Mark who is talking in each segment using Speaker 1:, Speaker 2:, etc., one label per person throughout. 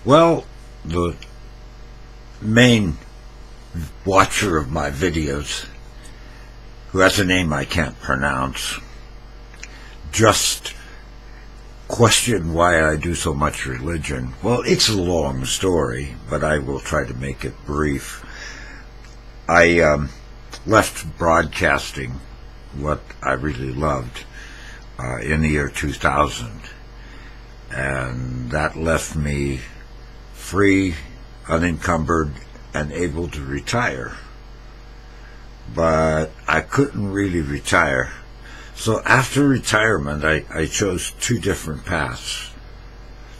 Speaker 1: Well, the main watcher of my videos, who has a name I can't pronounce, just questioned why I do so much religion. Well, it's a long story, but I will try to make it brief. I left broadcasting, what I really loved, in the year 2000, and that left me free, unencumbered, and able to retire. But I couldn't really retire. So after retirement, I chose two different paths.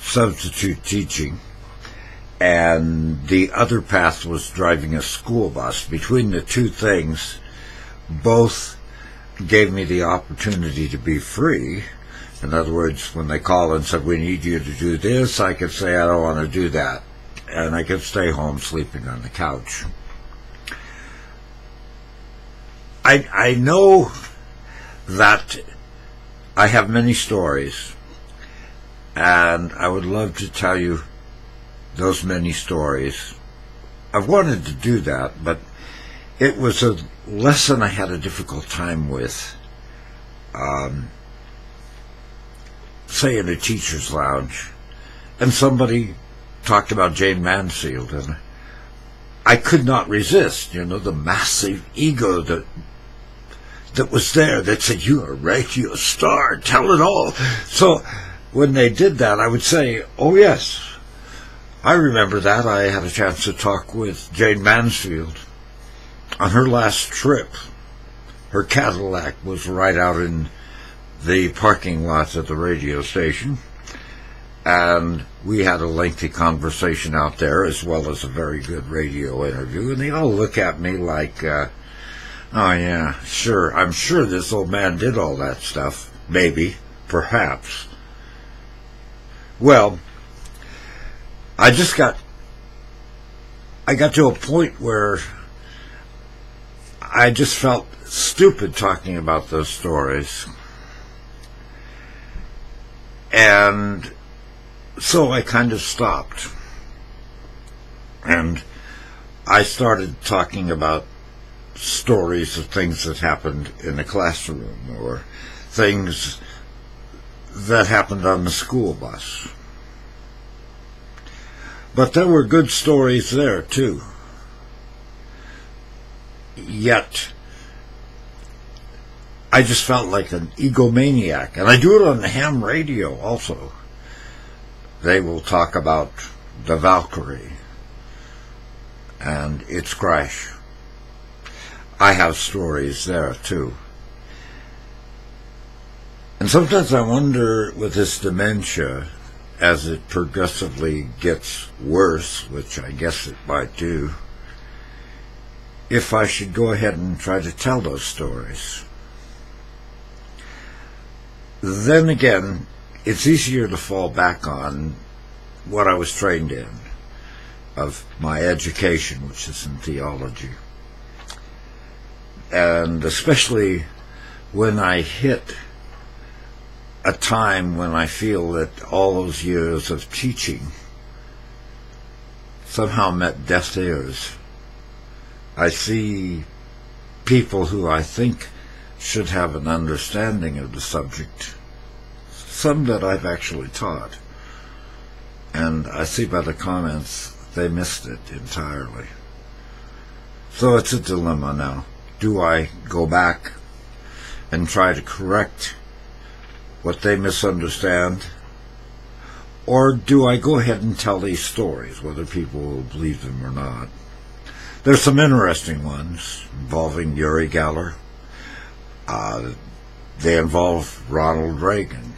Speaker 1: Substitute teaching, and the other path was driving a school bus. Between the two things, both gave me the opportunity to be free. In other words, when they call and said, we need you to do this, I could say, I don't want to do that. And I could stay home sleeping on the couch. I know that I have many stories, and I would love to tell you those many stories. I've wanted to do that, but it was a lesson I had a difficult time with. Say in a teacher's lounge, and somebody talked about Jayne Mansfield, and I could not resist, the massive ego that was there that said, you're a radio star, tell it all. So when they did that, I would say, oh yes, I remember that. I had a chance to talk with Jayne Mansfield. On her last trip, her Cadillac was right out in the parking lot at the radio station, and we had a lengthy conversation out there, as well as a very good radio interview, and they all look at me like, oh yeah, sure, I'm sure this old man did all that stuff. Maybe, perhaps. Well, I got to a point where I just felt stupid talking about those stories. And so I kind of stopped. And I started talking about stories of things that happened in the classroom, or things that happened on the school bus. But there were good stories there, too. Yet, I just felt like an egomaniac. And I do it on the ham radio also. They will talk about the Valkyrie and its crash. I have stories there, too. And sometimes I wonder, with this dementia, as it progressively gets worse, which I guess it might do, if I should go ahead and try to tell those stories. Then again, it's easier to fall back on what I was trained in, of my education, which is in theology. And especially when I hit a time when I feel that all those years of teaching somehow met deaf ears. I see people who I think should have an understanding of the subject, some that I've actually taught, and I see by the comments they missed it entirely. So it's a dilemma now. Do I go back and try to correct what they misunderstand, or do I go ahead and tell these stories, whether people will believe them or not? There's some interesting ones involving Uri Geller. They involve Ronald Reagan.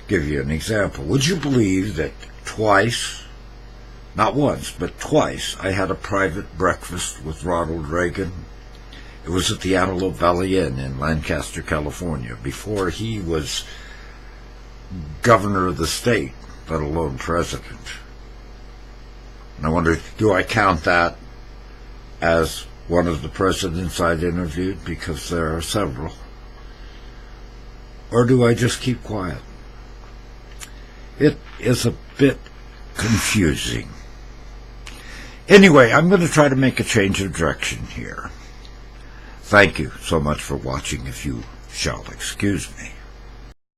Speaker 1: Give you an example. Would you believe that twice, not once, but twice, I had a private breakfast with Ronald Reagan? It was at the Antelope Valley Inn in Lancaster, California, before he was governor of the state, let alone president. And I wonder, do I count that as one of the presidents I'd interviewed, because there are several? Or do I just keep quiet? It is a bit confusing. Anyway, I'm going to try to make a change of direction here. Thank you so much for watching, if you shall excuse me.